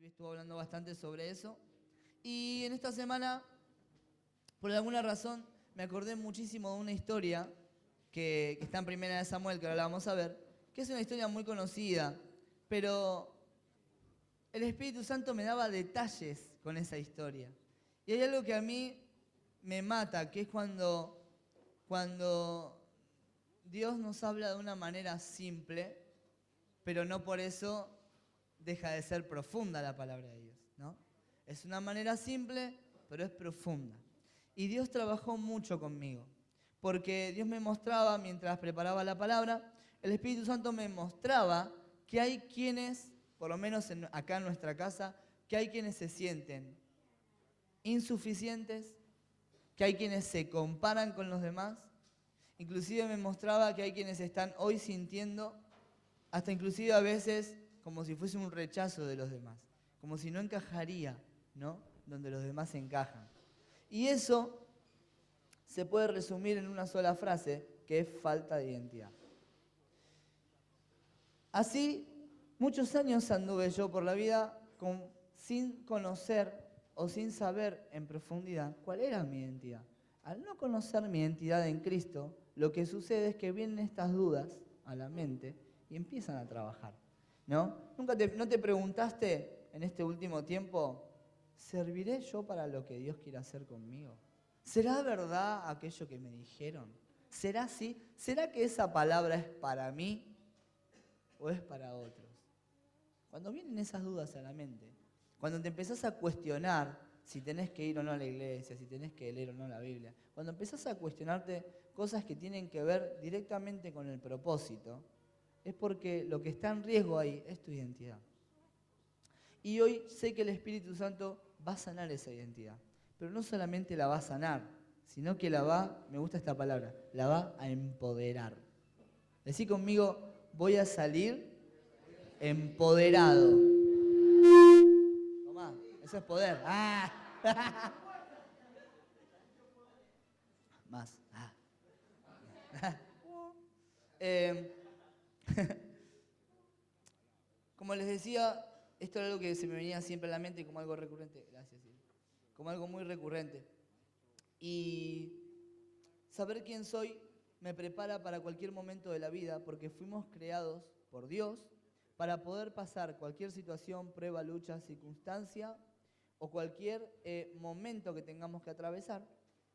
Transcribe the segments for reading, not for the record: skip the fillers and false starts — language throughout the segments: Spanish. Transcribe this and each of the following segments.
estuvo hablando bastante sobre eso. Y en esta semana, por alguna razón, me acordé muchísimo de una historia que está en Primera de Samuel, que ahora la vamos a ver, que es una historia muy conocida, pero el Espíritu Santo me daba detalles con esa historia. Y hay algo que a mí me mata, que es cuando Dios nos habla de una manera simple, pero no por eso deja de ser profunda la palabra de Dios, ¿no? Es una manera simple, pero es profunda. Y Dios trabajó mucho conmigo, porque Dios me mostraba, mientras preparaba la palabra, el Espíritu Santo me mostraba que hay quienes, por lo menos acá en nuestra casa, que hay quienes se sienten insuficientes, que hay quienes se comparan con los demás. Inclusive me mostraba que hay quienes están hoy sintiendo, hasta inclusive a veces, como si fuese un rechazo de los demás, como si no encajaría, ¿no?, donde los demás encajan. Y eso se puede resumir en una sola frase, que es falta de identidad. Así, muchos años anduve yo por la vida sin conocer o sin saber en profundidad cuál era mi identidad. Al no conocer mi identidad en Cristo, lo que sucede es que vienen estas dudas a la mente y empiezan a trabajar, ¿no? ¿No te preguntaste en este último tiempo, ¿serviré yo para lo que Dios quiere hacer conmigo? ¿Será verdad aquello que me dijeron? ¿Será así? ¿Será que esa palabra es para mí o es para otros? Cuando vienen esas dudas a la mente, cuando te empezás a cuestionar si tenés que ir o no a la iglesia, si tenés que leer o no la Biblia, cuando empezás a cuestionarte cosas que tienen que ver directamente con el propósito, es porque lo que está en riesgo ahí es tu identidad. Y hoy sé que el Espíritu Santo va a sanar esa identidad, pero no solamente la va a sanar, sino que me gusta esta palabra, la va a empoderar. Decí conmigo, voy a salir empoderado. Tomá, eso es poder. ¡Ah! Más. ¡Ah! Como les decía, esto era algo que se me venía siempre a la mente como algo recurrente. Gracias, Silvia. Como algo muy recurrente. Y saber quién soy me prepara para cualquier momento de la vida, porque fuimos creados por Dios para poder pasar cualquier situación, prueba, lucha, circunstancia o cualquier momento que tengamos que atravesar.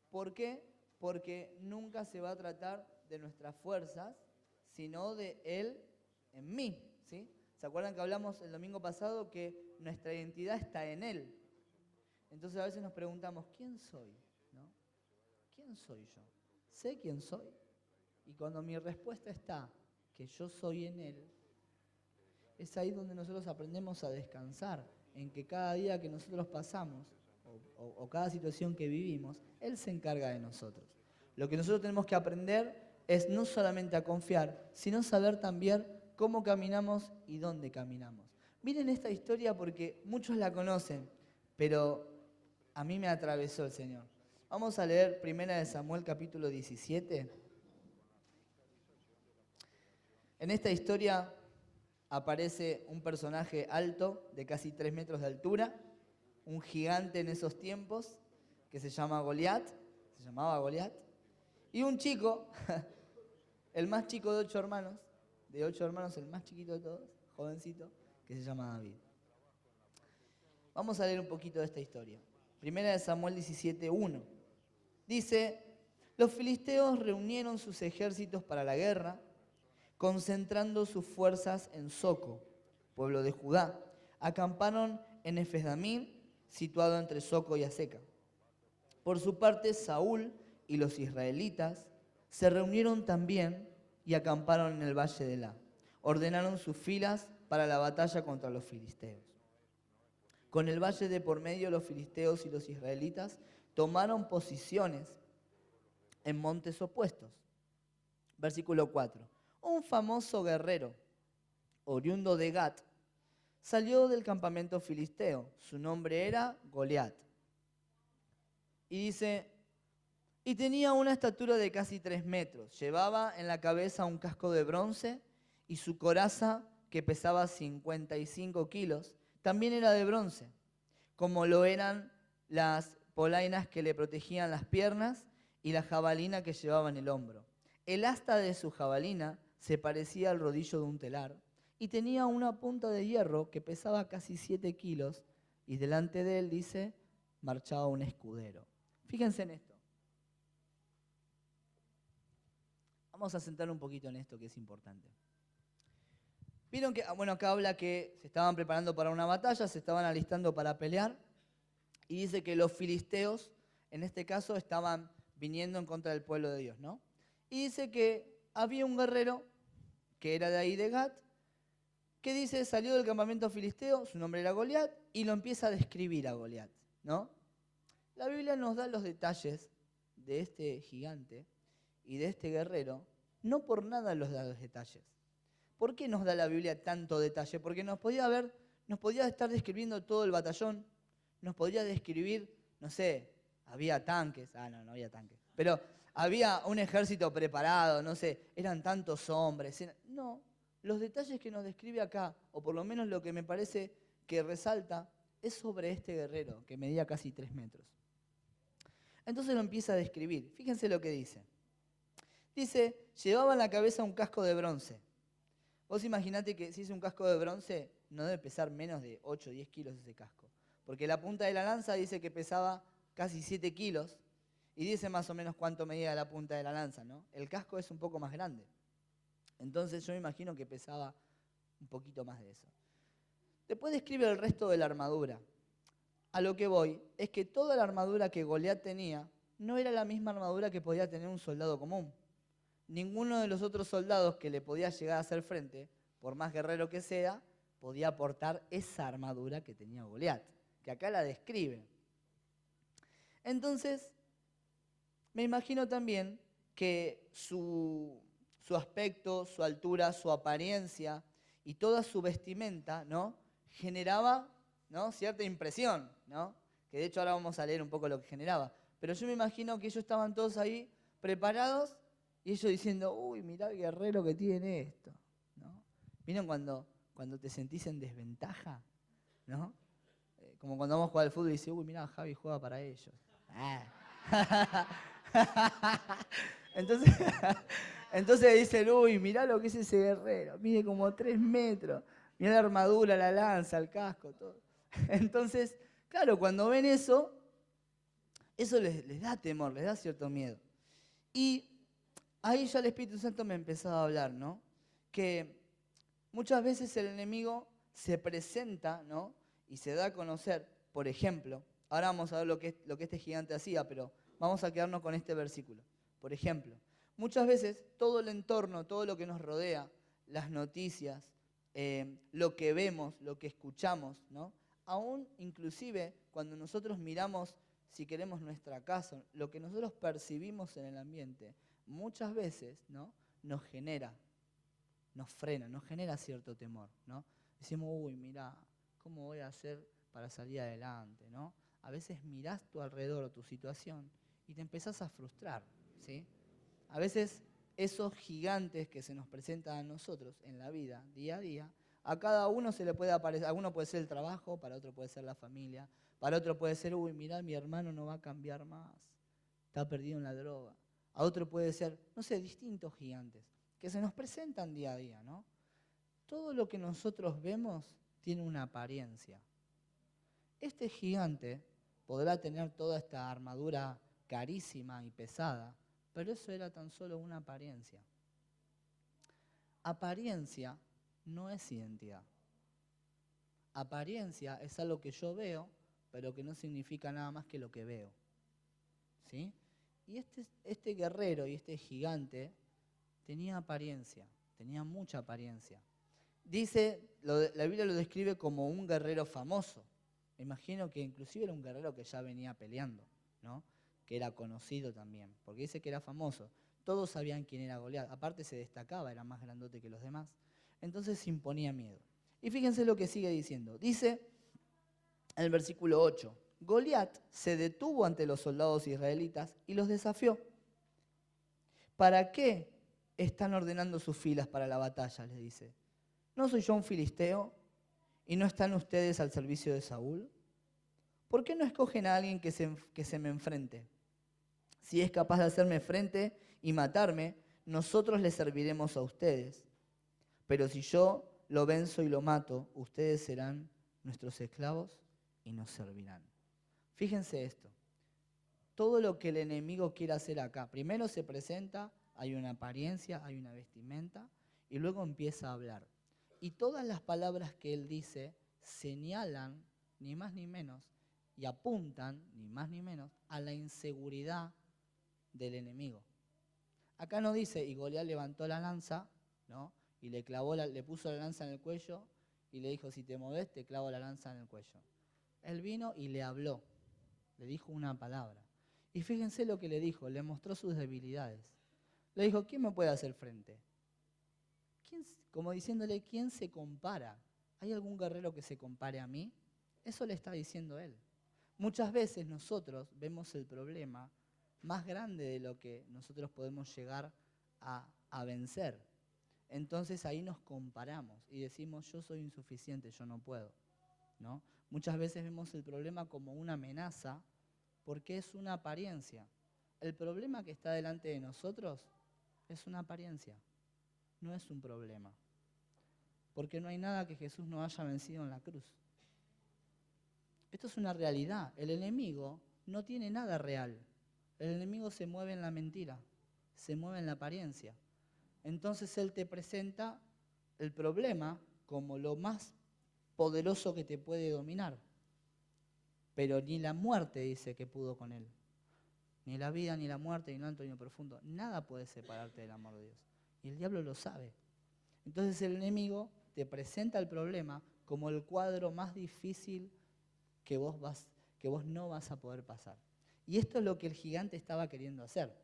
¿Por qué? Porque nunca se va a tratar de nuestras fuerzas, sino de Él en mí, ¿sí? ¿Se acuerdan que hablamos el domingo pasado que nuestra identidad está en Él? Entonces a veces nos preguntamos, ¿quién soy? ¿No? ¿Quién soy yo? ¿Sé quién soy? Y cuando mi respuesta está que yo soy en Él, es ahí donde nosotros aprendemos a descansar, en que cada día que nosotros pasamos o cada situación que vivimos, Él se encarga de nosotros. Lo que nosotros tenemos que aprender es no solamente a confiar, sino saber también cómo caminamos y dónde caminamos. Miren esta historia porque muchos la conocen, pero a mí me atravesó el Señor. Vamos a leer 1 de Samuel capítulo 17. En esta historia aparece un personaje alto, de casi 3 metros de altura, un gigante en esos tiempos, que se llamaba Goliat, y un chico, el más chico de 8 hermanos, el más chiquito de todos, jovencito, que se llama David. Vamos a leer un poquito de esta historia. 1 de Samuel 17:1. Dice, los filisteos reunieron sus ejércitos para la guerra, concentrando sus fuerzas en Soco, pueblo de Judá. Acamparon en Efes-Damim, situado entre Soco y Azeca. Por su parte, Saúl y los israelitas se reunieron también y acamparon en el valle de Elá. Ordenaron sus filas para la batalla contra los filisteos. Con el valle de por medio, los filisteos y los israelitas tomaron posiciones en montes opuestos. Versículo 4. Un famoso guerrero, oriundo de Gat, salió del campamento filisteo. Su nombre era Goliat. Y dice, y tenía una estatura de casi 3 metros. Llevaba en la cabeza un casco de bronce y su coraza, que pesaba 55 kilos, también era de bronce, como lo eran las polainas que le protegían las piernas y la jabalina que llevaba en el hombro. El asta de su jabalina se parecía al rodillo de un telar y tenía una punta de hierro que pesaba casi 7 kilos y delante de él, dice, marchaba un escudero. Fíjense en esto. Vamos a sentar un poquito en esto que es importante. Vieron que, bueno, acá habla que se estaban preparando para una batalla, se estaban alistando para pelear, y dice que los filisteos, en este caso, estaban viniendo en contra del pueblo de Dios, ¿no? Y dice que había un guerrero, que era de ahí de Gat, que dice, salió del campamento filisteo, su nombre era Goliat, y lo empieza a describir a Goliat, ¿no? La Biblia nos da los detalles de este gigante y de este guerrero, no por nada los da los detalles. ¿Por qué nos da la Biblia tanto detalle? Porque nos podía estar describiendo todo el batallón, nos podía describir, no sé, había tanques, no había tanques, pero había un ejército preparado, no sé, eran tantos hombres. No, los detalles que nos describe acá, o por lo menos lo que me parece que resalta, es sobre este guerrero que medía casi 3 metros. Entonces lo empieza a describir. Fíjense lo que dice. Dice, llevaba en la cabeza un casco de bronce. Vos imaginate que si es un casco de bronce, no debe pesar menos de 8 o 10 kilos ese casco. Porque la punta de la lanza dice que pesaba casi 7 kilos y dice más o menos cuánto medía la punta de la lanza, ¿no? El casco es un poco más grande. Entonces yo me imagino que pesaba un poquito más de eso. Después describe el resto de la armadura. A lo que voy es que toda la armadura que Goliat tenía no era la misma armadura que podía tener un soldado común. Ninguno de los otros soldados que le podía llegar a hacer frente, por más guerrero que sea, podía portar esa armadura que tenía Goliat, que acá la describe. Entonces, me imagino también que su aspecto, su altura, su apariencia y toda su vestimenta, ¿no?, generaba, ¿no?, cierta impresión, ¿no?, que de hecho ahora vamos a leer un poco lo que generaba. Pero yo me imagino que ellos estaban todos ahí preparados y ellos diciendo, uy, mirá el guerrero que tiene esto, ¿no? ¿Vieron cuando te sentís en desventaja? ¿No? Como cuando vamos a jugar al fútbol y dice, uy, mirá, Javi juega para ellos. Entonces dicen, uy, mirá lo que es ese guerrero, mide como 3 metros, mirá la armadura, la lanza, el casco, todo. Entonces, claro, cuando ven eso les da temor, les da cierto miedo. Y ahí ya el Espíritu Santo me empezaba a hablar, ¿no? Que muchas veces el enemigo se presenta, ¿no?, y se da a conocer, por ejemplo, ahora vamos a ver lo que este gigante hacía, pero vamos a quedarnos con este versículo. Por ejemplo, muchas veces todo el entorno, todo lo que nos rodea, las noticias, lo que vemos, lo que escuchamos, ¿no?, aún inclusive cuando nosotros miramos, si queremos, nuestra casa, lo que nosotros percibimos en el ambiente, muchas veces, ¿no?, nos genera, nos frena, nos genera cierto temor, ¿no? Decimos, uy, mirá, ¿cómo voy a hacer para salir adelante, ¿no? A veces mirás tu alrededor, tu situación, y te empezás a frustrar, ¿sí? A veces esos gigantes que se nos presentan a nosotros en la vida, día a día, a cada uno se le puede aparecer, a uno puede ser el trabajo, para otro puede ser la familia, para otro puede ser, uy, mirá, mi hermano no va a cambiar más, está perdido en la droga. A otro puede ser, no sé, distintos gigantes que se nos presentan día a día, ¿no? Todo lo que nosotros vemos tiene una apariencia. Este gigante podrá tener toda esta armadura carísima y pesada, pero eso era tan solo una apariencia. Apariencia no es identidad. Apariencia es algo que yo veo, pero que no significa nada más que lo que veo, ¿sí? Y este guerrero y este gigante tenía apariencia, tenía mucha apariencia. Dice, la Biblia lo describe como un guerrero famoso. Me imagino que inclusive era un guerrero que ya venía peleando, ¿no?, que era conocido también, porque dice que era famoso. Todos sabían quién era Goliat, aparte se destacaba, era más grandote que los demás. Entonces imponía miedo. Y fíjense lo que sigue diciendo. Dice en el versículo 8, Goliat se detuvo ante los soldados israelitas y los desafió. ¿Para qué están ordenando sus filas para la batalla?, les dice. ¿No soy yo un filisteo? ¿Y no están ustedes al servicio de Saúl? ¿Por qué no escogen a alguien que se me enfrente? Si es capaz de hacerme frente y matarme, nosotros les serviremos a ustedes. Pero si yo lo venzo y lo mato, ustedes serán nuestros esclavos y nos servirán. Fíjense esto. Todo lo que el enemigo quiere hacer acá. Primero se presenta, hay una apariencia, hay una vestimenta, y luego empieza a hablar. Y todas las palabras que él dice señalan, ni más ni menos, y apuntan, ni más ni menos, a la inseguridad del enemigo. Acá no dice, y Goliat levantó la lanza, ¿no? Y le puso la lanza en el cuello y le dijo, si te movés, te clavo la lanza en el cuello. Él vino y le habló, le dijo una palabra. Y fíjense lo que le dijo, le mostró sus debilidades. Le dijo, ¿quién me puede hacer frente? Como diciéndole, ¿quién se compara? ¿Hay algún guerrero que se compare a mí? Eso le está diciendo él. Muchas veces nosotros vemos el problema más grande de lo que nosotros podemos llegar a vencer. Entonces ahí nos comparamos y decimos, yo soy insuficiente, yo no puedo, ¿no? Muchas veces vemos el problema como una amenaza porque es una apariencia. El problema que está delante de nosotros es una apariencia, no es un problema. Porque no hay nada que Jesús no haya vencido en la cruz. Esto es una realidad. El enemigo no tiene nada real. El enemigo se mueve en la mentira, se mueve en la apariencia. Entonces él te presenta el problema como lo más poderoso que te puede dominar. Pero ni la muerte dice que pudo con él. Ni la vida, ni la muerte, ni lo alto, ni lo profundo. Nada puede separarte del amor de Dios. Y el diablo lo sabe. Entonces el enemigo te presenta el problema como el cuadro más difícil que vos no vas a poder pasar. Y esto es lo que el gigante estaba queriendo hacer.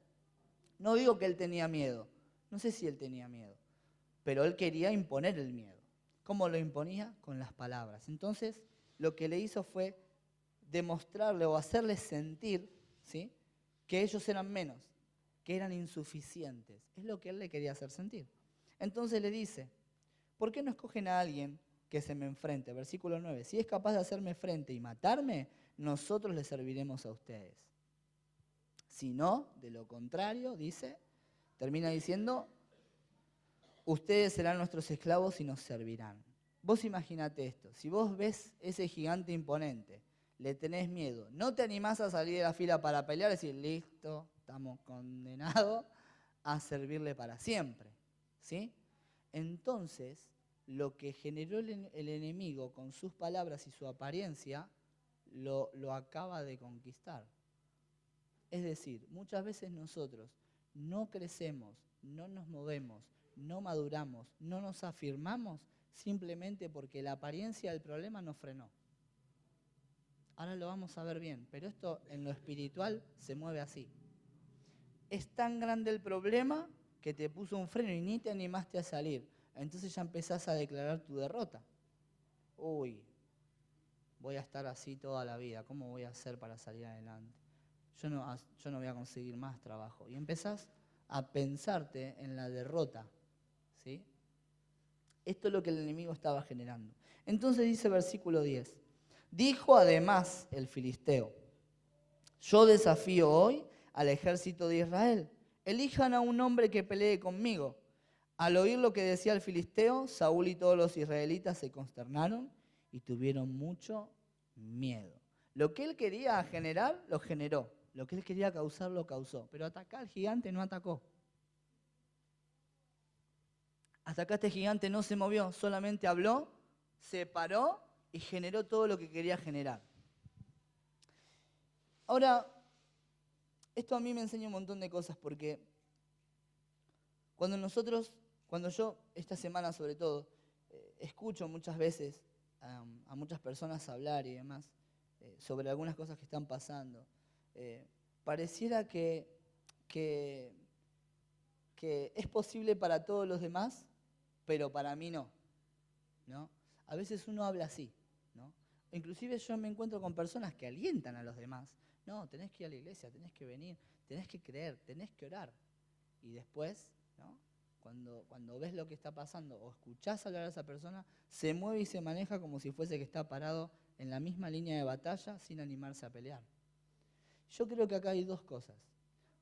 No digo que él tenía miedo. No sé si él tenía miedo. Pero él quería imponer el miedo. ¿Cómo lo imponía? Con las palabras. Entonces, lo que le hizo fue demostrarle o hacerle sentir, ¿sí?, que ellos eran menos, que eran insuficientes. Es lo que él le quería hacer sentir. Entonces le dice, ¿por qué no escogen a alguien que se me enfrente? Versículo 9. Si es capaz de hacerme frente y matarme, nosotros les serviremos a ustedes. Si no, de lo contrario, dice, termina diciendo, ustedes serán nuestros esclavos y nos servirán. Vos imaginate esto, si vos ves ese gigante imponente, le tenés miedo, no te animás a salir de la fila para pelear y decir, listo, estamos condenados a servirle para siempre, ¿sí? Entonces, lo que generó el enemigo con sus palabras y su apariencia, lo acaba de conquistar. Es decir, muchas veces nosotros no crecemos, no nos movemos, no maduramos, no nos afirmamos simplemente porque la apariencia del problema nos frenó. Ahora lo vamos a ver bien, pero esto en lo espiritual se mueve así. Es tan grande el problema que te puso un freno y ni te animaste a salir. Entonces ya empezás a declarar tu derrota. Uy, voy a estar así toda la vida, ¿cómo voy a hacer para salir adelante? Yo no voy a conseguir más trabajo. Y empezás a pensarte en la derrota, ¿sí? Esto es lo que el enemigo estaba generando. Entonces dice versículo 10. Dijo además el filisteo, yo desafío hoy al ejército de Israel. Elijan a un hombre que pelee conmigo. Al oír lo que decía el filisteo, Saúl y todos los israelitas se consternaron y tuvieron mucho miedo. Lo que él quería generar, lo generó. Lo que él quería causar, lo causó. Pero atacar al gigante no atacó. Hasta acá este gigante no se movió, solamente habló, se paró y generó todo lo que quería generar. Ahora, esto a mí me enseña un montón de cosas porque cuando yo, esta semana sobre todo, escucho muchas veces a muchas personas hablar y demás sobre algunas cosas que están pasando, pareciera que es posible para todos los demás, pero para mí no, ¿no? A veces uno habla así, ¿no? Inclusive yo me encuentro con personas que alientan a los demás. No, tenés que ir a la iglesia, tenés que venir, tenés que creer, tenés que orar. Y después, ¿no?, cuando ves lo que está pasando o escuchás hablar a esa persona, se mueve y se maneja como si fuese que está parado en la misma línea de batalla sin animarse a pelear. Yo creo que acá hay dos cosas.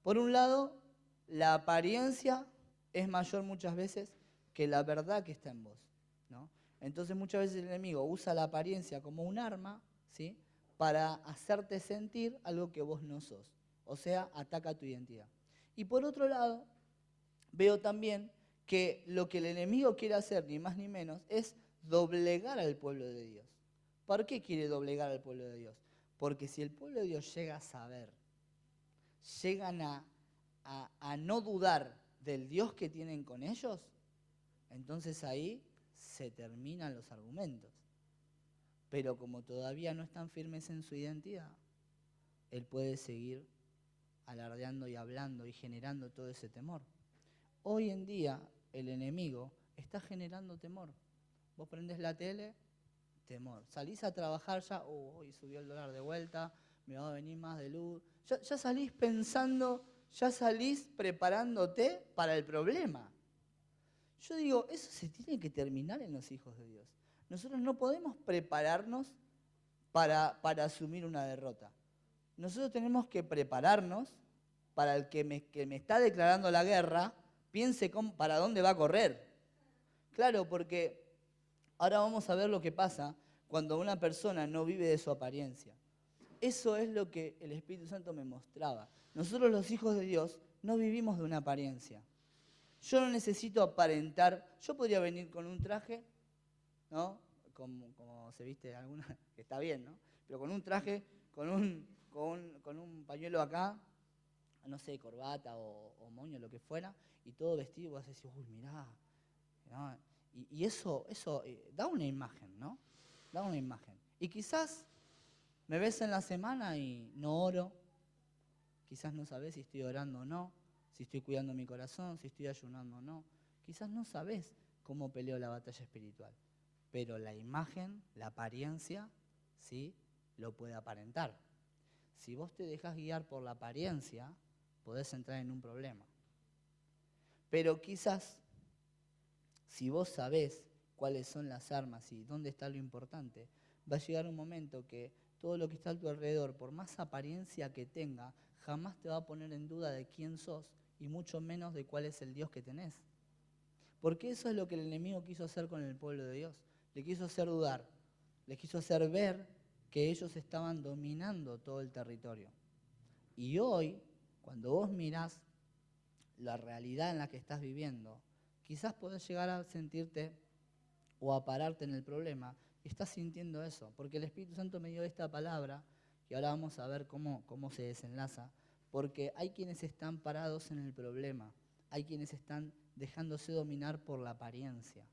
Por un lado, la apariencia es mayor muchas veces que la verdad que está en vos, ¿no? Entonces muchas veces el enemigo usa la apariencia como un arma, ¿sí?, para hacerte sentir algo que vos no sos. O sea, ataca tu identidad. Y por otro lado, veo también que lo que el enemigo quiere hacer, ni más ni menos, es doblegar al pueblo de Dios. ¿Por qué quiere doblegar al pueblo de Dios? Porque si el pueblo de Dios llega a saber, llegan a no dudar del Dios que tienen con ellos, entonces ahí se terminan los argumentos. Pero como todavía no están firmes en su identidad, él puede seguir alardeando y hablando y generando todo ese temor. Hoy en día el enemigo está generando temor. Vos prendés la tele, temor. Salís a trabajar ya, hoy subió el dólar de vuelta, me va a venir más de luz. Ya salís pensando, ya salís preparándote para el problema. Yo digo, eso se tiene que terminar en los hijos de Dios. Nosotros no podemos prepararnos para asumir una derrota. Nosotros tenemos que prepararnos para el que me está declarando la guerra, piense para dónde va a correr. Claro, porque ahora vamos a ver lo que pasa cuando una persona no vive de su apariencia. Eso es lo que el Espíritu Santo me mostraba. Nosotros los hijos de Dios no vivimos de una apariencia. Yo no necesito aparentar. Yo podría venir con un traje, ¿no? Como se viste alguna, que está bien, ¿no? Pero con un traje, con un pañuelo acá, no sé, corbata o moño, lo que fuera, y todo vestido, y vos decís, uy, mirá, ¿no? Y eso da una imagen, ¿no? Da una imagen. Y quizás me ves en la semana y no oro, quizás no sabés si estoy orando o no, si estoy cuidando mi corazón, si estoy ayunando o no. Quizás no sabés cómo peleo la batalla espiritual, pero la imagen, la apariencia, sí, lo puede aparentar. Si vos te dejás guiar por la apariencia, podés entrar en un problema. Pero quizás, si vos sabés cuáles son las armas y dónde está lo importante, va a llegar un momento que todo lo que está a tu alrededor, por más apariencia que tenga, jamás te va a poner en duda de quién sos y mucho menos de cuál es el Dios que tenés. Porque eso es lo que el enemigo quiso hacer con el pueblo de Dios. Le quiso hacer dudar, le quiso hacer ver que ellos estaban dominando todo el territorio. Y hoy, cuando vos mirás la realidad en la que estás viviendo, quizás podés llegar a sentirte o a pararte en el problema y estás sintiendo eso, porque el Espíritu Santo me dio esta palabra, y ahora vamos a ver cómo se desenlaza, porque hay quienes están parados en el problema, hay quienes están dejándose dominar por la apariencia,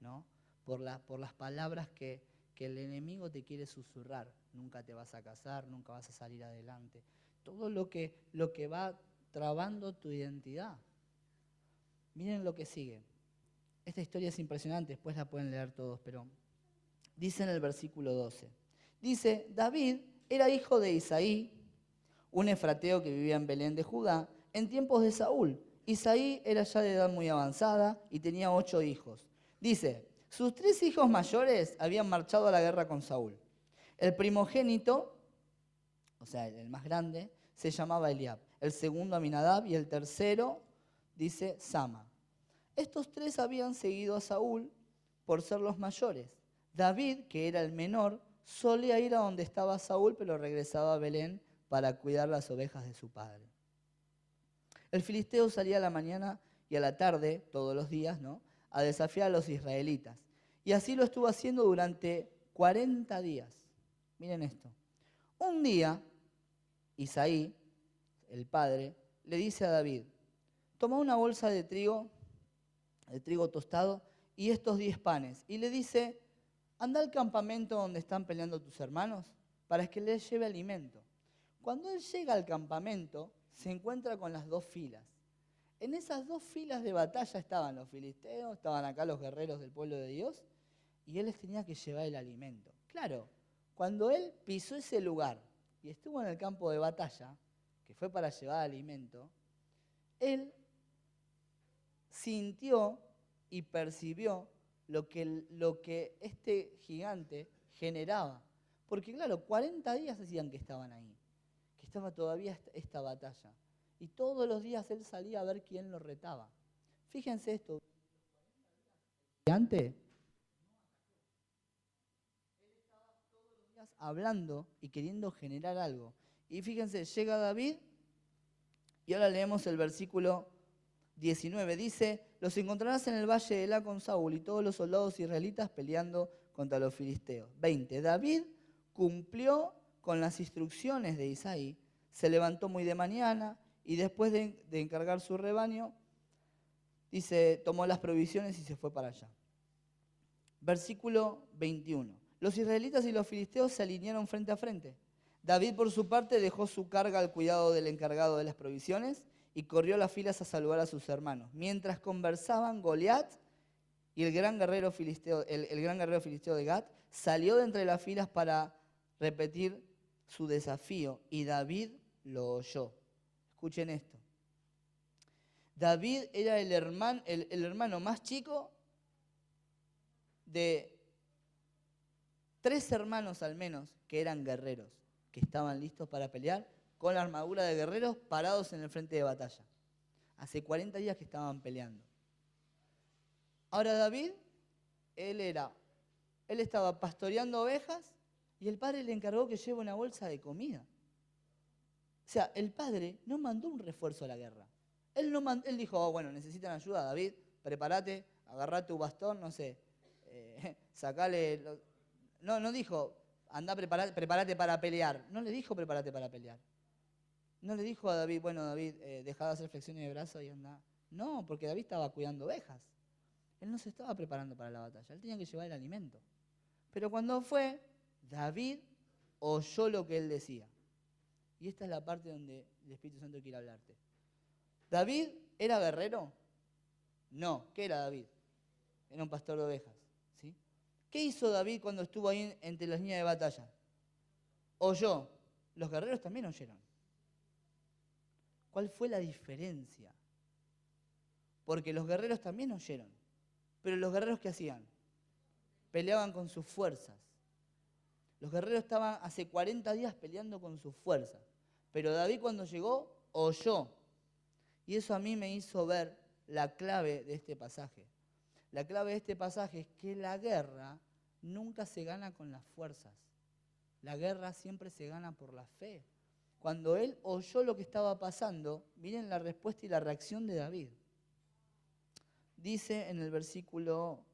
¿no? Por las palabras que el enemigo te quiere susurrar. Nunca te vas a casar, nunca vas a salir adelante. Todo lo que va trabando tu identidad. Miren lo que sigue. Esta historia es impresionante, después la pueden leer todos, pero dice en el versículo 12. Dice, David era hijo de Isaí, un efrateo que vivía en Belén de Judá, en tiempos de Saúl. Isaí era ya de edad muy avanzada y tenía 8 hijos. Dice, sus 3 hijos mayores habían marchado a la guerra con Saúl. El primogénito, o sea, el más grande, se llamaba Eliab. El segundo Aminadab y el tercero, dice, Sama. Estos 3 habían seguido a Saúl por ser los mayores. David, que era el menor, solía ir a donde estaba Saúl, pero regresaba a Belén para cuidar las ovejas de su padre. El filisteo salía a la mañana y a la tarde, todos los días, ¿no?, a desafiar a los israelitas. Y así lo estuvo haciendo durante 40 días. Miren esto. Un día, Isaí, el padre, le dice a David, toma una bolsa de trigo tostado y estos 10 panes. Y le dice, anda al campamento donde están peleando tus hermanos para que les lleve alimento. Cuando él llega al campamento, se encuentra con las 2 filas. En esas 2 filas de batalla estaban los filisteos, estaban acá los guerreros del pueblo de Dios, y él les tenía que llevar el alimento. Claro, cuando él pisó ese lugar y estuvo en el campo de batalla, que fue para llevar alimento, él sintió y percibió lo que este gigante generaba. Porque claro, 40 días decían que estaban ahí, que estaba todavía esta batalla. Y todos los días él salía a ver quién lo retaba. Fíjense esto. El gigante hablando y queriendo generar algo. Y fíjense, llega David y ahora leemos el versículo 19. Dice, los encontrarás en el valle de Elá con Saúl y todos los soldados israelitas peleando contra los filisteos. 20. David cumplió con las instrucciones de Isaí, se levantó muy de mañana y después de encargar su rebaño, dice, tomó las provisiones y se fue para allá. Versículo 21. Los israelitas y los filisteos se alinearon frente a frente. David, por su parte, dejó su carga al cuidado del encargado de las provisiones y corrió las filas a saludar a sus hermanos. Mientras conversaban, Goliat y el gran guerrero filisteo de Gat salió de entre las filas para repetir su desafío y David lo oyó. Escuchen esto. David era el hermano más chico de 3 hermanos al menos que eran guerreros, que estaban listos para pelear con la armadura de guerreros parados en el frente de batalla. Hace 40 días que estaban peleando. Ahora David, él estaba pastoreando ovejas y el padre le encargó que lleve una bolsa de comida. O sea, el padre no mandó un refuerzo a la guerra. Él dijo, oh, bueno, necesitan ayuda, David, prepárate, agarrá tu bastón, no sé, sacale... No dijo, andá, prepárate para pelear. No le dijo, prepárate para pelear. No le dijo a David, bueno, David, dejá de hacer flexiones de brazos y andá. No, porque David estaba cuidando ovejas. Él no se estaba preparando para la batalla, él tenía que llevar el alimento. Pero cuando fue, David oyó lo que él decía. Y esta es la parte donde el Espíritu Santo quiere hablarte. ¿David era guerrero? No. ¿Qué era David? Era un pastor de ovejas. ¿Sí? ¿Qué hizo David cuando estuvo ahí entre las líneas de batalla? Oyó. Los guerreros también oyeron. ¿Cuál fue la diferencia? Porque los guerreros también oyeron. Pero los guerreros, ¿qué hacían? Peleaban con sus fuerzas. Los guerreros estaban hace 40 días peleando con sus fuerzas. Pero David cuando llegó, oyó. Y eso a mí me hizo ver la clave de este pasaje. La clave de este pasaje es que la guerra nunca se gana con las fuerzas. La guerra siempre se gana por la fe. Cuando él oyó lo que estaba pasando, miren la respuesta y la reacción de David. Dice en el versículo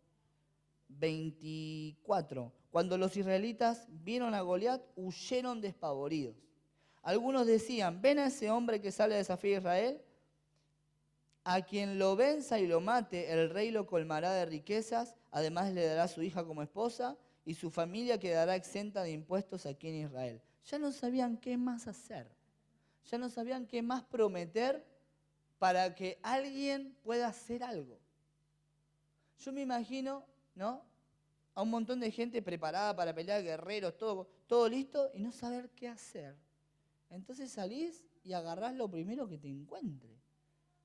24, cuando los israelitas vieron a Goliat, huyeron despavoridos. Algunos decían, ven a ese hombre que sale a desafiar a Israel, a quien lo venza y lo mate, el rey lo colmará de riquezas, además le dará a su hija como esposa, y su familia quedará exenta de impuestos aquí en Israel. Ya no sabían qué más hacer, ya no sabían qué más prometer para que alguien pueda hacer algo. Yo me imagino, ¿no?, a un montón de gente preparada para pelear, guerreros, todo listo, y no saber qué hacer. Entonces salís y agarrás lo primero que te encuentre.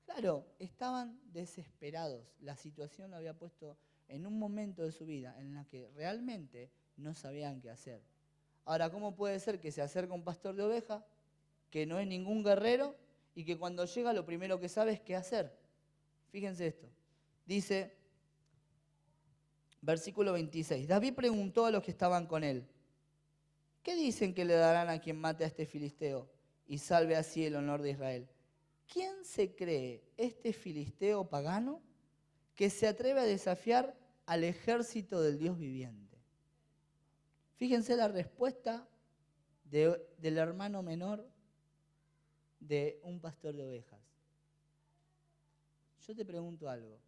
Claro, estaban desesperados. La situación lo había puesto en un momento de su vida en la que realmente no sabían qué hacer. Ahora, ¿cómo puede ser que se acerca un pastor de ovejas, que no es ningún guerrero, y que cuando llega lo primero que sabe es qué hacer? Fíjense esto. Dice, versículo 26, David preguntó a los que estaban con él, ¿qué dicen que le darán a quien mate a este filisteo y salve así el honor de Israel? ¿Quién se cree este filisteo pagano que se atreve a desafiar al ejército del Dios viviente? Fíjense la respuesta del hermano menor de un pastor de ovejas. Yo te pregunto algo.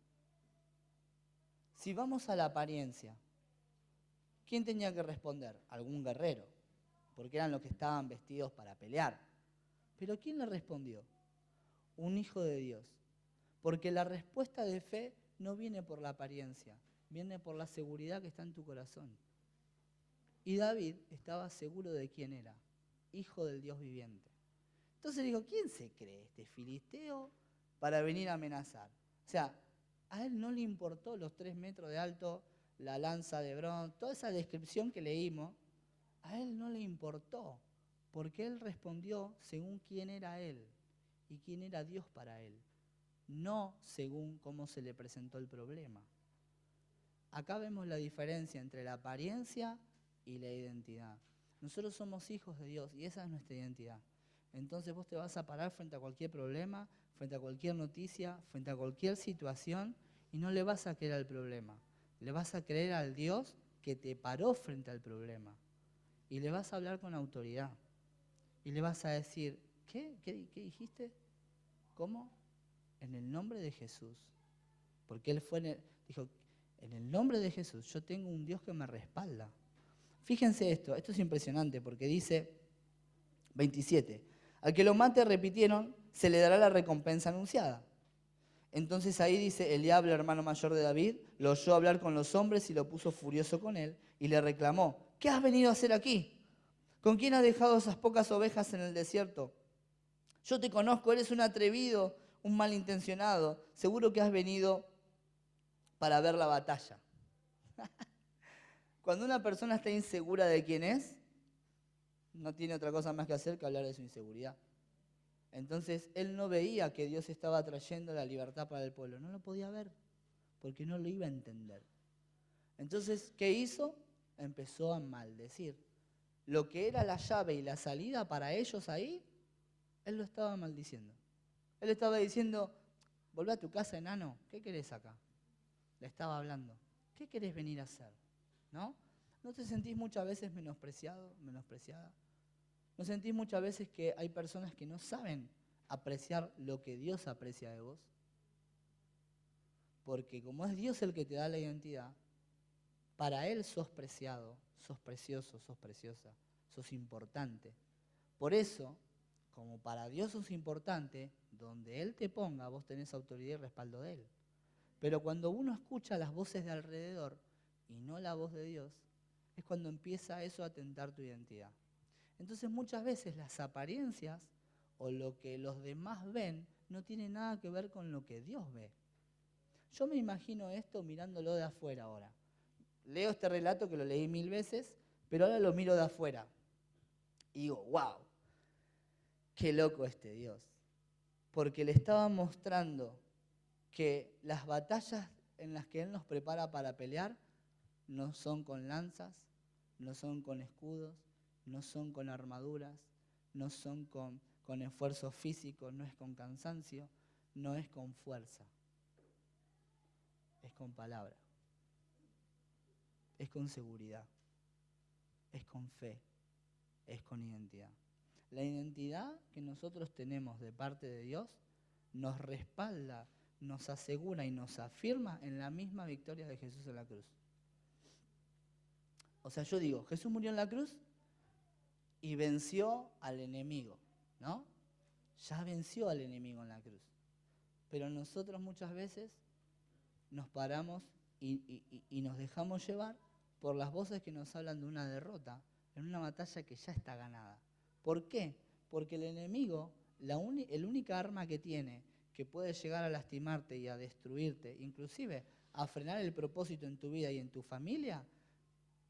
Si vamos a la apariencia, ¿quién tenía que responder? Algún guerrero, porque eran los que estaban vestidos para pelear. ¿Pero quién le respondió? Un hijo de Dios. Porque la respuesta de fe no viene por la apariencia, viene por la seguridad que está en tu corazón. Y David estaba seguro de quién era, hijo del Dios viviente. Entonces digo, ¿quién se cree este filisteo para venir a amenazar? O sea, A él no le importó los 3 metros de alto, la lanza de bronce, toda esa descripción que leímos, a él no le importó, porque él respondió según quién era él y quién era Dios para él, no según cómo se le presentó el problema. Acá vemos la diferencia entre la apariencia y la identidad. Nosotros somos hijos de Dios y esa es nuestra identidad. Entonces vos te vas a parar frente a cualquier problema, frente a cualquier noticia, frente a cualquier situación y no le vas a creer al problema. Le vas a creer al Dios que te paró frente al problema. Y le vas a hablar con autoridad. Y le vas a decir, ¿qué dijiste? ¿Cómo? En el nombre de Jesús. Porque él dijo, en el nombre de Jesús, yo tengo un Dios que me respalda. Fíjense esto es impresionante porque dice 27, al que lo mate, repitieron, se le dará la recompensa anunciada. Entonces ahí dice, Eliab, el hermano mayor de David, lo oyó hablar con los hombres y lo puso furioso con él y le reclamó, ¿qué has venido a hacer aquí? ¿Con quién has dejado esas pocas ovejas en el desierto? Yo te conozco, eres un atrevido, un malintencionado, seguro que has venido para ver la batalla. Cuando una persona está insegura de quién es, no tiene otra cosa más que hacer que hablar de su inseguridad. Entonces, él no veía que Dios estaba trayendo la libertad para el pueblo. No lo podía ver, porque no lo iba a entender. Entonces, ¿qué hizo? Empezó a maldecir. Lo que era la llave y la salida para ellos ahí, él lo estaba maldiciendo. Él estaba diciendo, volvé a tu casa, enano, ¿qué querés acá? Le estaba hablando. ¿Qué querés venir a hacer? ¿No? ¿No te sentís muchas veces menospreciado, menospreciada? ¿No sentís muchas veces que hay personas que no saben apreciar lo que Dios aprecia de vos? Porque como es Dios el que te da la identidad, para Él sos preciado, sos precioso, sos preciosa, sos importante. Por eso, como para Dios sos importante, donde Él te ponga, vos tenés autoridad y respaldo de Él. Pero cuando uno escucha las voces de alrededor y no la voz de Dios, es cuando empieza eso a tentar tu identidad. Entonces muchas veces las apariencias o lo que los demás ven no tiene nada que ver con lo que Dios ve. Yo me imagino esto mirándolo de afuera ahora. Leo este relato que lo leí 1000 veces, pero ahora lo miro de afuera. Y digo, wow, qué loco este Dios. Porque le estaba mostrando que las batallas en las que Él nos prepara para pelear no son con lanzas, no son con escudos, no son con armaduras, no son con esfuerzo físico, no es con cansancio, no es con fuerza. Es con palabra, es con seguridad, es con fe, es con identidad. La identidad que nosotros tenemos de parte de Dios nos respalda, nos asegura y nos afirma en la misma victoria de Jesús en la cruz. O sea, yo digo, Jesús murió en la cruz y venció al enemigo, ¿no? Ya venció al enemigo en la cruz. Pero nosotros muchas veces nos paramos y nos dejamos llevar por las voces que nos hablan de una derrota en una batalla que ya está ganada. ¿Por qué? Porque el enemigo, el única arma que tiene que puede llegar a lastimarte y a destruirte, inclusive a frenar el propósito en tu vida y en tu familia,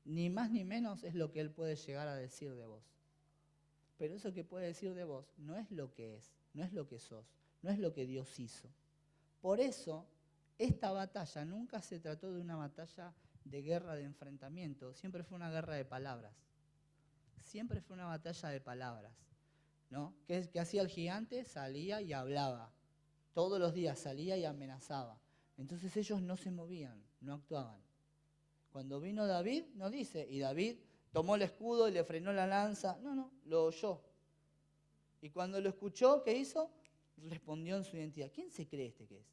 ni más ni menos es lo que él puede llegar a decir de vos. Pero eso que puede decir de vos no es lo que es, no es lo que sos, no es lo que Dios hizo. Por eso, esta batalla nunca se trató de una batalla de guerra, de enfrentamiento, siempre fue una guerra de palabras. Siempre fue una batalla de palabras, ¿no? ¿Qué hacía el gigante? Salía y hablaba. Todos los días salía y amenazaba. Entonces ellos no se movían, no actuaban. Cuando vino David, no dice, y David tomó el escudo y le frenó la lanza. No, lo oyó. Y cuando lo escuchó, ¿qué hizo? Respondió en su identidad. ¿Quién se cree este que es?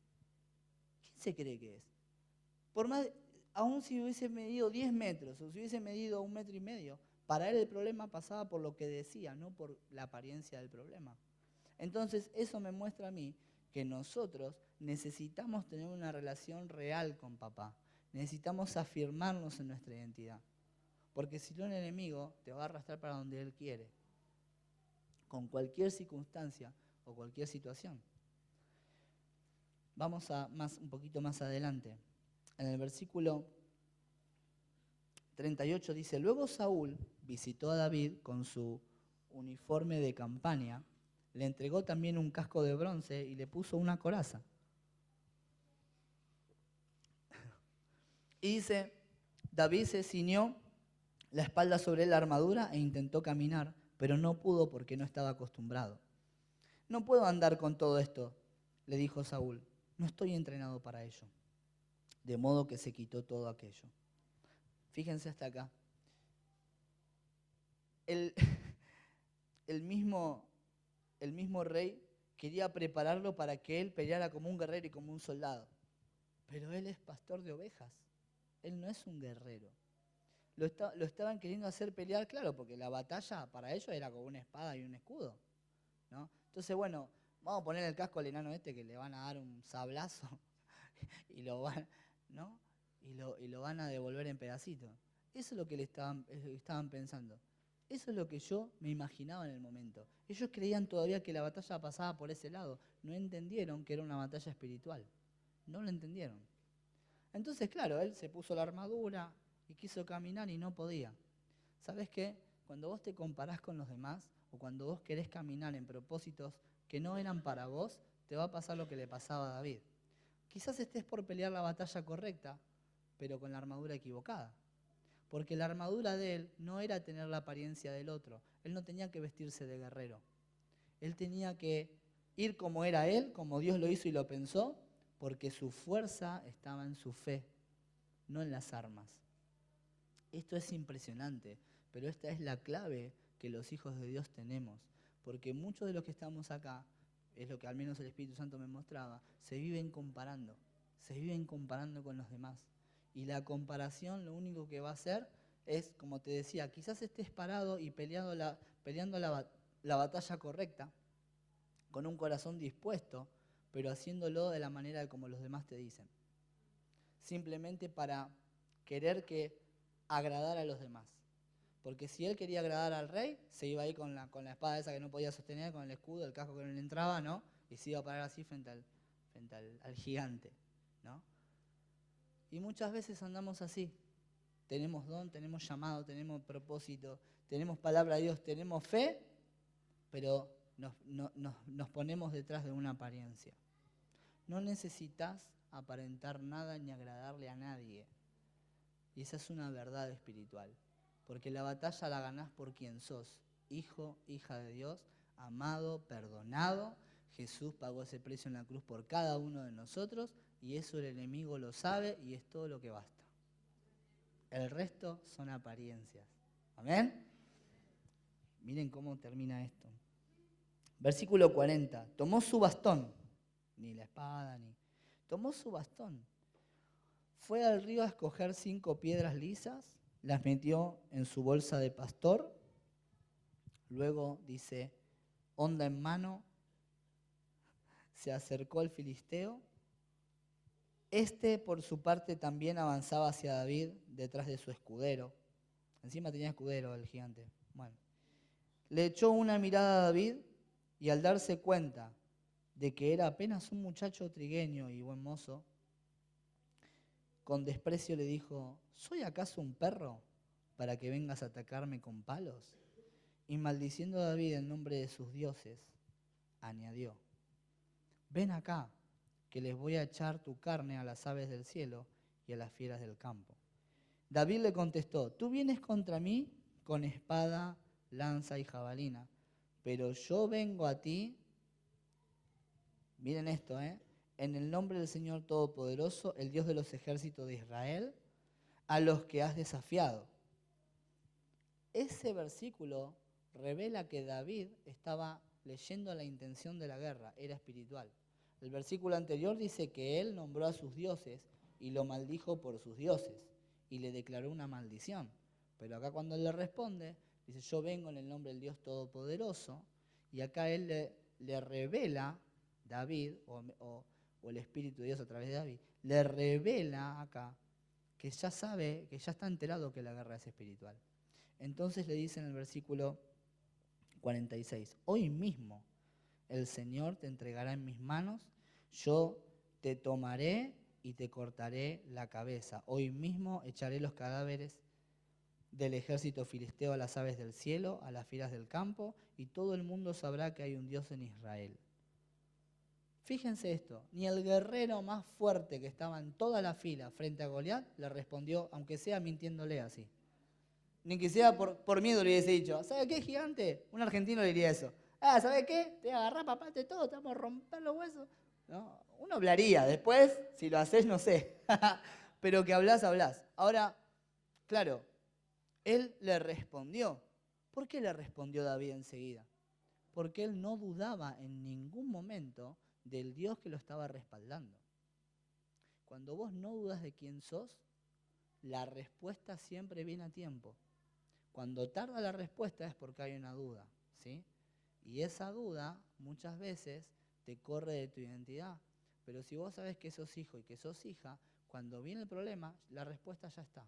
¿Quién se cree que es? Por más, aún si hubiese medido 10 metros, o si hubiese medido 1,5 metros, para él el problema pasaba por lo que decía, no por la apariencia del problema. Entonces, eso me muestra a mí que nosotros necesitamos tener una relación real con papá. Necesitamos afirmarnos en nuestra identidad. Porque si no, el enemigo te va a arrastrar para donde él quiere, con cualquier circunstancia o cualquier situación. Vamos un poquito más adelante. En el versículo 38 dice, luego Saúl visitó a David con su uniforme de campaña, le entregó también un casco de bronce y le puso una coraza. Y dice, David se ciñó la espalda sobre la armadura e intentó caminar, pero no pudo porque no estaba acostumbrado. No puedo andar con todo esto, le dijo Saúl, no estoy entrenado para ello. De modo que se quitó todo aquello. Fíjense hasta acá. El mismo rey quería prepararlo para que él peleara como un guerrero y como un soldado. Pero él es pastor de ovejas. Él no es un guerrero. Lo estaban queriendo hacer pelear, claro, porque la batalla para ellos era con una espada y un escudo, ¿no? Entonces, bueno, vamos a poner el casco al enano este que le van a dar un sablazo y lo van, ¿no? Y lo van a devolver en pedacitos. Eso es lo que estaban pensando. Eso es lo que yo me imaginaba en el momento. Ellos creían todavía que la batalla pasaba por ese lado. No entendieron que era una batalla espiritual. No lo entendieron. Entonces, claro, él se puso la armadura y quiso caminar y no podía. ¿Sabes qué? Cuando vos te comparás con los demás o cuando vos querés caminar en propósitos que no eran para vos, te va a pasar lo que le pasaba a David. Quizás estés por pelear la batalla correcta, pero con la armadura equivocada. Porque la armadura de él no era tener la apariencia del otro. Él no tenía que vestirse de guerrero. Él tenía que ir como era él, como Dios lo hizo y lo pensó, porque su fuerza estaba en su fe, no en las armas. Esto es impresionante, pero esta es la clave que los hijos de Dios tenemos. Porque muchos de los que estamos acá, es lo que al menos el Espíritu Santo me mostraba, se viven comparando con los demás. Y la comparación lo único que va a hacer es, como te decía, quizás estés parado y peleando la batalla correcta, con un corazón dispuesto, pero haciéndolo de la manera como los demás te dicen. Simplemente para querer agradar a los demás. Porque si él quería agradar al rey, se iba ahí con la espada esa que no podía sostener, con el escudo, el casco que no le entraba, ¿no? Y se iba a parar así frente al gigante, ¿no? Y muchas veces andamos así. Tenemos don, tenemos llamado, tenemos propósito, tenemos palabra de Dios, tenemos fe, pero nos ponemos detrás de una apariencia. No necesitas aparentar nada ni agradarle a nadie. Y esa es una verdad espiritual. Porque la batalla la ganás por quien sos. Hijo, hija de Dios, amado, perdonado. Jesús pagó ese precio en la cruz por cada uno de nosotros y eso el enemigo lo sabe y es todo lo que basta. El resto son apariencias. ¿Amén? Miren cómo termina esto. Versículo 40. Tomó su bastón, ni la espada, tomó su bastón. Fue al río a escoger 5 piedras lisas, las metió en su bolsa de pastor. Luego dice, honda en mano, se acercó al filisteo. Este, por su parte, también avanzaba hacia David detrás de su escudero. Encima tenía escudero el gigante. Bueno, le echó una mirada a David y al darse cuenta de que era apenas un muchacho trigueño y buen mozo, con desprecio le dijo, ¿soy acaso un perro para que vengas a atacarme con palos? Y maldiciendo a David en nombre de sus dioses, añadió, ven acá, que les voy a echar tu carne a las aves del cielo y a las fieras del campo. David le contestó, tú vienes contra mí con espada, lanza y jabalina, pero yo vengo a ti, miren esto, en el nombre del Señor Todopoderoso, el Dios de los ejércitos de Israel, a los que has desafiado. Ese versículo revela que David estaba leyendo la intención de la guerra, era espiritual. El versículo anterior dice que él nombró a sus dioses y lo maldijo por sus dioses y le declaró una maldición. Pero acá cuando él le responde, dice, yo vengo en el nombre del Dios Todopoderoso, y acá él le revela, David, o el Espíritu de Dios a través de David, le revela acá que ya sabe, que ya está enterado que la guerra es espiritual. Entonces le dice en el versículo 46, hoy mismo el Señor te entregará en mis manos, yo te tomaré y te cortaré la cabeza. Hoy mismo echaré los cadáveres del ejército filisteo a las aves del cielo, a las fieras del campo, y todo el mundo sabrá que hay un Dios en Israel. Fíjense esto, ni el guerrero más fuerte que estaba en toda la fila frente a Goliat le respondió, aunque sea mintiéndole así. Ni que sea por miedo le hubiese dicho, ¿sabe qué, gigante? Un argentino le diría eso. ¿Sabe qué? Te agarrás, papá, de todo, te vamos a romper los huesos. ¿No? Uno hablaría, después, si lo haces, no sé. Pero que hablás, hablás. Ahora, claro, él le respondió. ¿Por qué le respondió David enseguida? Porque él no dudaba en ningún momento del Dios que lo estaba respaldando. Cuando vos no dudas de quién sos, la respuesta siempre viene a tiempo. Cuando tarda la respuesta es porque hay una duda, ¿sí? Y esa duda muchas veces te corre de tu identidad. Pero si vos sabés que sos hijo y que sos hija, cuando viene el problema, la respuesta ya está.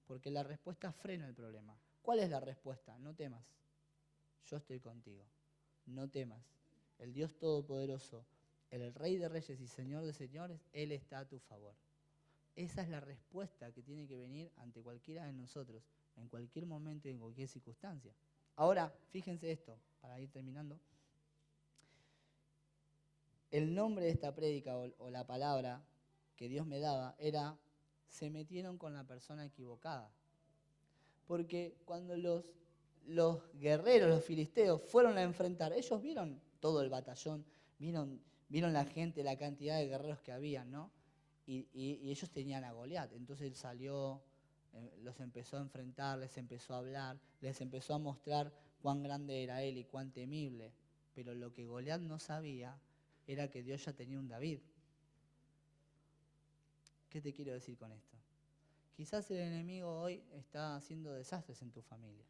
Porque la respuesta frena el problema. ¿Cuál es la respuesta? No temas. Yo estoy contigo. No temas. El Dios Todopoderoso, el Rey de Reyes y Señor de Señores, Él está a tu favor. Esa es la respuesta que tiene que venir ante cualquiera de nosotros, en cualquier momento y en cualquier circunstancia. Ahora, fíjense esto, para ir terminando. El nombre de esta prédica o la palabra que Dios me daba era, se metieron con la persona equivocada. Porque cuando los guerreros, los filisteos, fueron a enfrentar, ellos vieron todo el batallón, vieron la gente, la cantidad de guerreros que había, ¿no? Y ellos tenían a Goliat. Entonces él salió, los empezó a enfrentar, les empezó a hablar, les empezó a mostrar cuán grande era él y cuán temible. Pero lo que Goliat no sabía era que Dios ya tenía un David. ¿Qué te quiero decir con esto? Quizás el enemigo hoy está haciendo desastres en tu familia.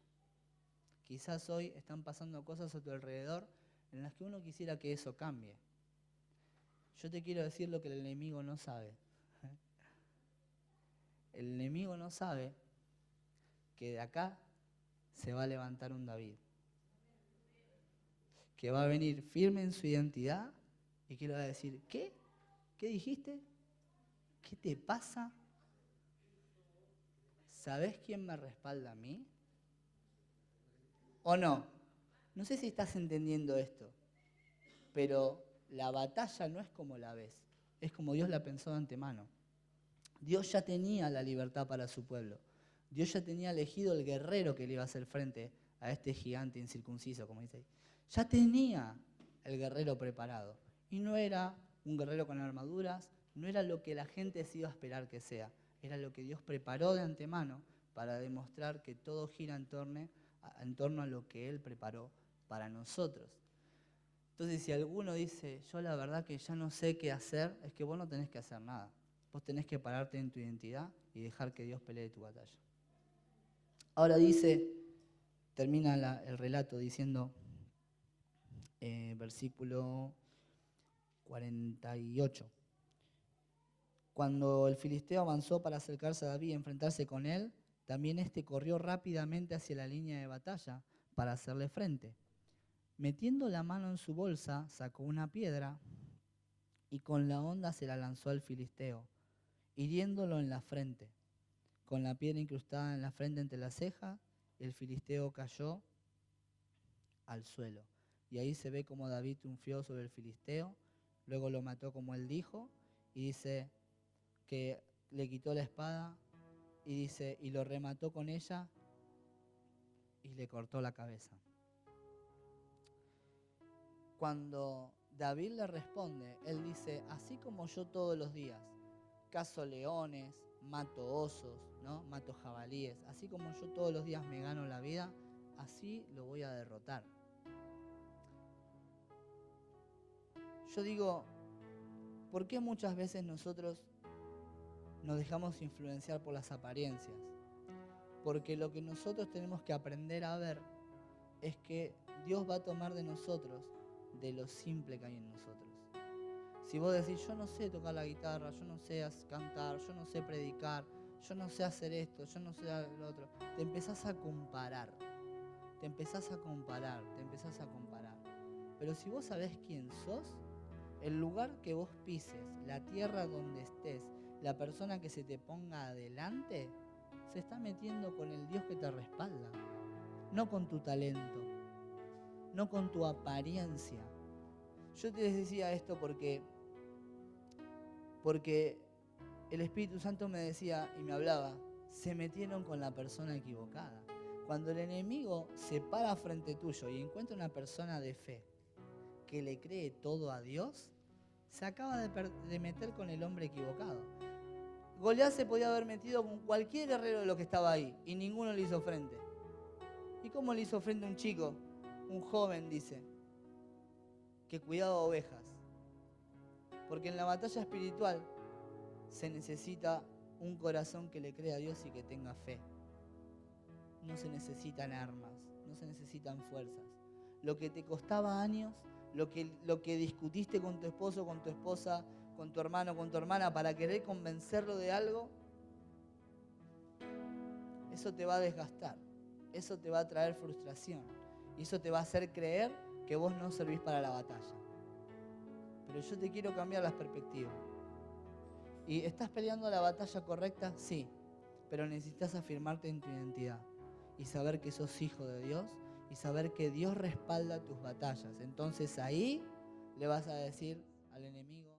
Quizás hoy están pasando cosas a tu alrededor en las que uno quisiera que eso cambie. Yo te quiero decir lo que el enemigo no sabe. El enemigo no sabe que de acá se va a levantar un David. Que va a venir firme en su identidad y que le va a decir, ¿qué? ¿Qué dijiste? ¿Qué te pasa? ¿Sabés quién me respalda a mí? ¿O no? No sé si estás entendiendo esto, pero la batalla no es como la ves, es como Dios la pensó de antemano. Dios ya tenía la libertad para su pueblo. Dios ya tenía elegido el guerrero que le iba a hacer frente a este gigante incircunciso, como dice ahí. Ya tenía el guerrero preparado. Y no era un guerrero con armaduras, no era lo que la gente se iba a esperar que sea. Era lo que Dios preparó de antemano para demostrar que todo gira en torno a lo que Él preparó para nosotros. Entonces, si alguno dice, yo la verdad que ya no sé qué hacer, es que vos no tenés que hacer nada. Vos tenés que pararte en tu identidad y dejar que Dios pelee tu batalla. Ahora termina el relato diciendo, versículo 48. Cuando el filisteo avanzó para acercarse a David y enfrentarse con él, también éste corrió rápidamente hacia la línea de batalla para hacerle frente. Metiendo la mano en su bolsa, sacó una piedra y con la honda se la lanzó al filisteo, hiriéndolo en la frente. Con la piedra incrustada en la frente entre las cejas, el filisteo cayó al suelo. Y ahí se ve cómo David triunfó sobre el filisteo, luego lo mató como él dijo, y dice que le quitó la espada, y dice, y lo remató con ella, y le cortó la cabeza. Cuando David le responde, él dice, así como yo todos los días cazo leones, mato osos, ¿no? Mato jabalíes, así como yo todos los días me gano la vida, así lo voy a derrotar. Yo digo, ¿por qué muchas veces nosotros nos dejamos influenciar por las apariencias? Porque lo que nosotros tenemos que aprender a ver es que Dios va a tomar de nosotros de lo simple que hay en nosotros. Si vos decís, yo no sé tocar la guitarra, yo no sé cantar, yo no sé predicar, yo no sé hacer esto, yo no sé lo otro, te empezás a comparar. Pero si vos sabés quién sos, el lugar que vos pises, la tierra donde estés, la persona que se te ponga adelante, se está metiendo con el Dios que te respalda, no con tu talento, no con tu apariencia. Yo te decía esto porque el Espíritu Santo me decía y me hablaba, se metieron con la persona equivocada. Cuando el enemigo se para frente tuyo y encuentra una persona de fe que le cree todo a Dios, se acaba de meter con el hombre equivocado. Goliat se podía haber metido con cualquier guerrero de los que estaba ahí y ninguno le hizo frente. ¿Y cómo le hizo frente un chico, un joven, dice, que cuidaba ovejas? Porque en la batalla espiritual se necesita un corazón que le crea a Dios y que tenga fe. No se necesitan armas, no se necesitan fuerzas. Lo que te costaba años, lo que discutiste con tu esposo, con tu esposa, con tu hermano, con tu hermana para querer convencerlo de algo, eso te va a desgastar, eso te va a traer frustración y eso te va a hacer creer que vos no servís para la batalla. Pero yo te quiero cambiar las perspectivas. ¿Y estás peleando la batalla correcta? Sí, pero necesitas afirmarte en tu identidad y saber que sos hijo de Dios y saber que Dios respalda tus batallas. Entonces ahí le vas a decir al enemigo,